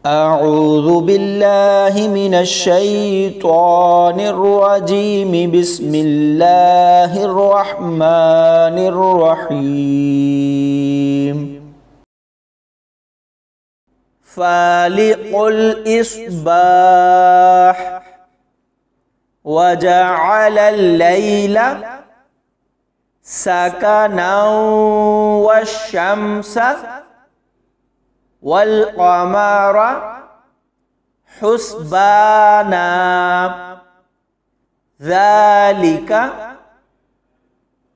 أعوذ بالله من الشيطان الرجيم. بسم الله الرحمن الرحيم. فالق الإصباح وجعل الليل سكنا والشمس والقمر حسبانا ذلك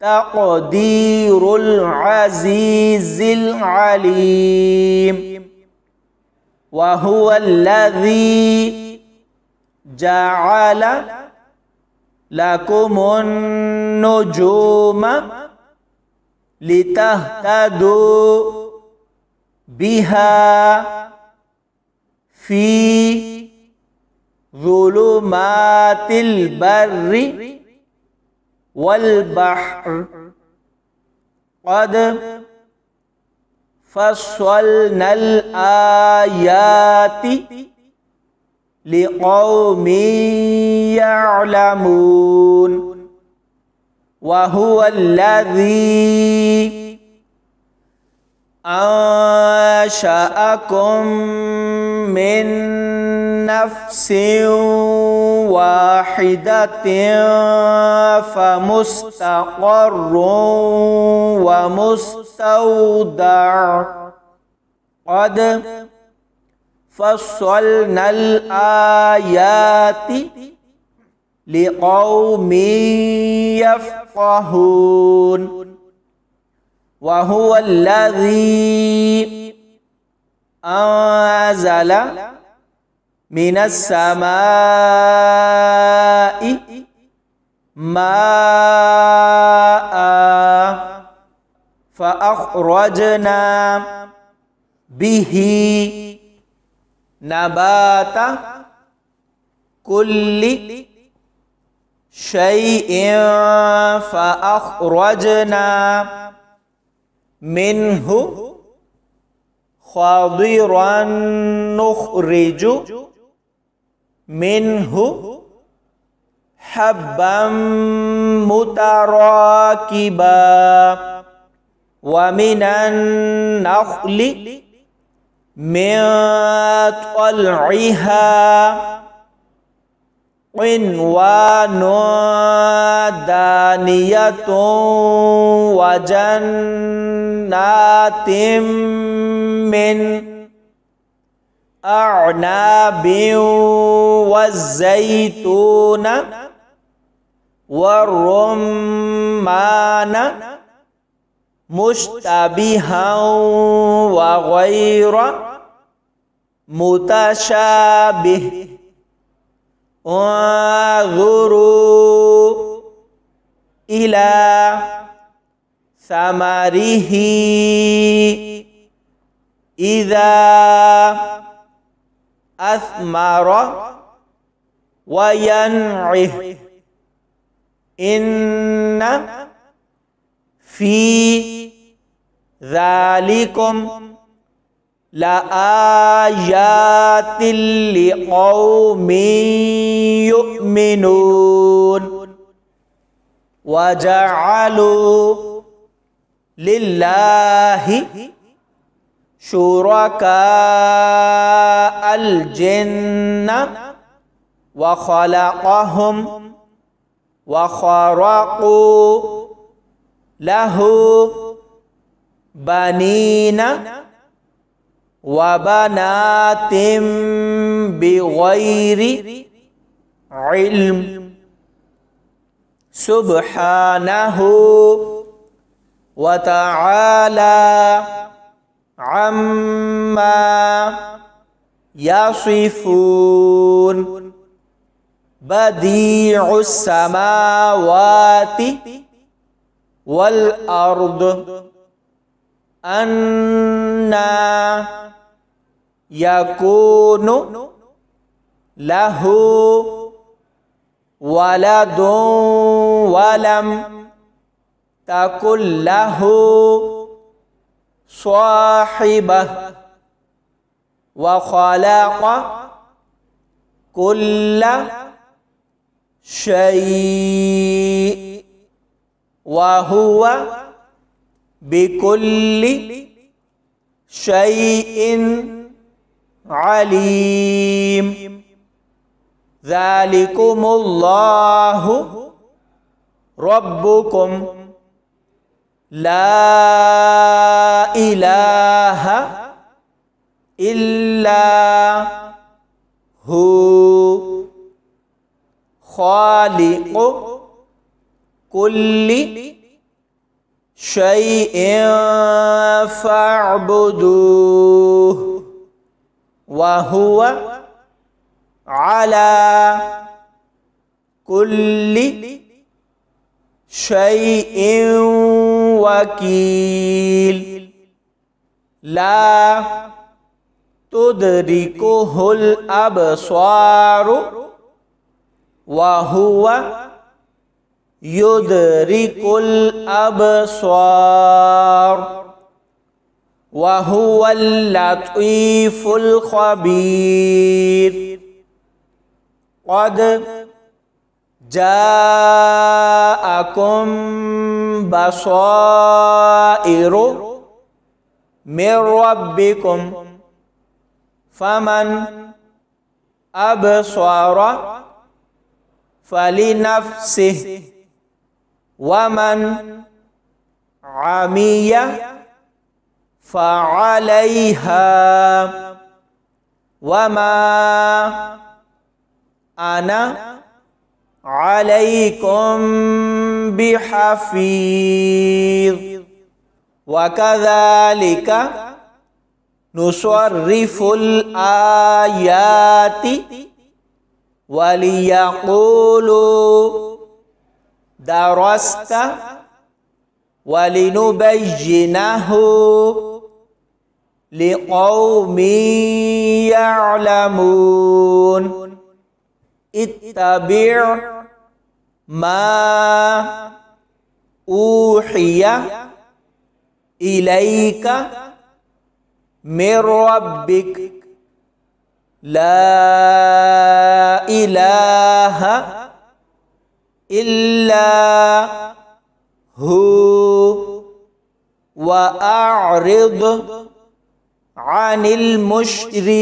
تقدير العزيز العليم. وهو الذي جعل لكم النجوم لتهتدوا بها في ظلمات البر والبحر قد فصلنا الآيات لقوم يعلمون. وهو الذي أنشأكم من نفس واحدة فمستقر ومستودع قد فصلنا الآيات لقوم يفقهون. وهو الذي أنزل من السماء ماء فأخرجنا به نبات كل شيء فأخرجنا منه خضرا نخرج منه حبا متراكبا ومن النخل من طلعها قنوان دانية وجنات من أعناب والزيتون والرمان مشتبها وغير متشابه انظروا إلى ثمره إذا أثمر وينعه إن في ذلكم لآيات لقوم يؤمنون. وجعلوا لله شركاء الجن وخلقهم وخرقوا له بنين وبنات بغير علم سبحانه وتعالى عما يصفون. بديع السماوات والأرض أنى يكون له ولد ولم تكن له صاحبة وخلق كل شيء وهو بكل شيء عليم ذلكم الله ربكم لا إله إلا هو خالق كل شيء فاعبدوه وهو على كل شيء وكيل لا تدركه الأبصار وهو يدرك الأبصار وهو اللطيف الخبير قد جاءكم بصائر من ربكم فمن أبصر فلنفسه ومن عمي فعليها وما أنا عليكم بحفيظ وكذلك نصرف الآيات وليقولوا درست ولنبينه لقوم يعلمون اتبع ما أوحي إليك من ربك لا إله إلا هو وأعرض عن المشركين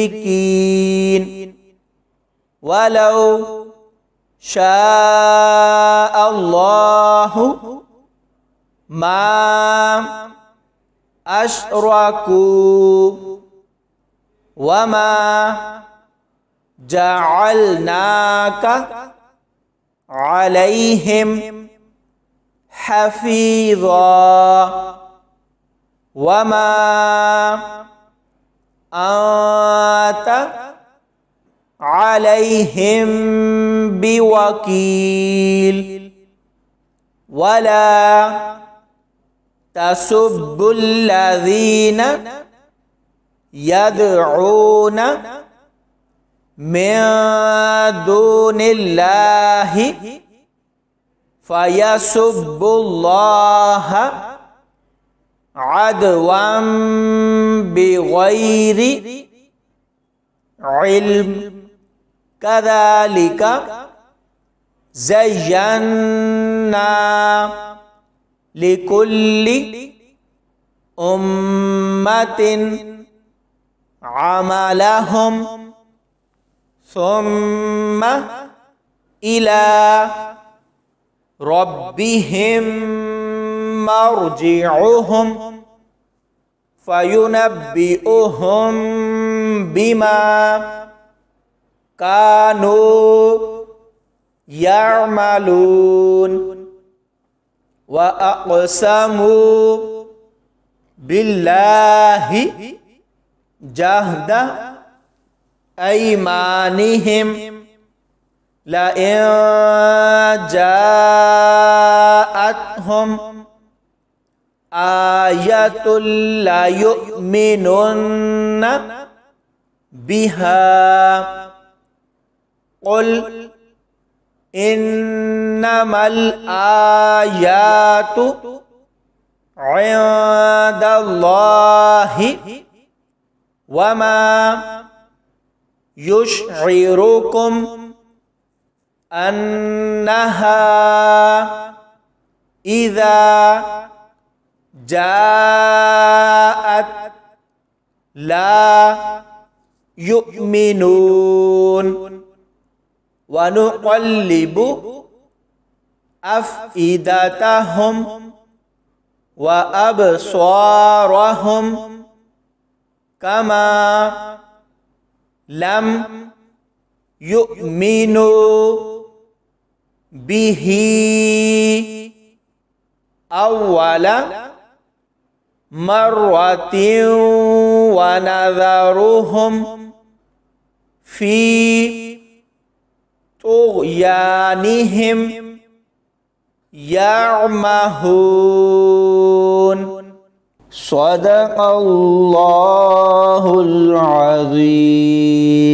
ولو شاء الله ما أشركوا وما جعلناك عليهم حفيظا وما أنت عليهم بوكيل ولا تسبوا الذين يدعون من دون الله فيسبوا الله عدوا بغير علم كذلك زينا لكل أمة عملهم ثم إلى ربهم مرجعهم فينبئهم بما كانوا يعملون وأقسموا بالله جهد أيمانهم لئن جاءتهم آية ليؤمنن بها قل إنما الآيات عند الله وما يشعركم أنها إذا جاءت لا يؤمنون ونقلب أفئدتهم وأبصارهم كما لم يؤمنوا به أول مرة ونذرهم في طغيانهم يعمهون. صدق الله العظيم.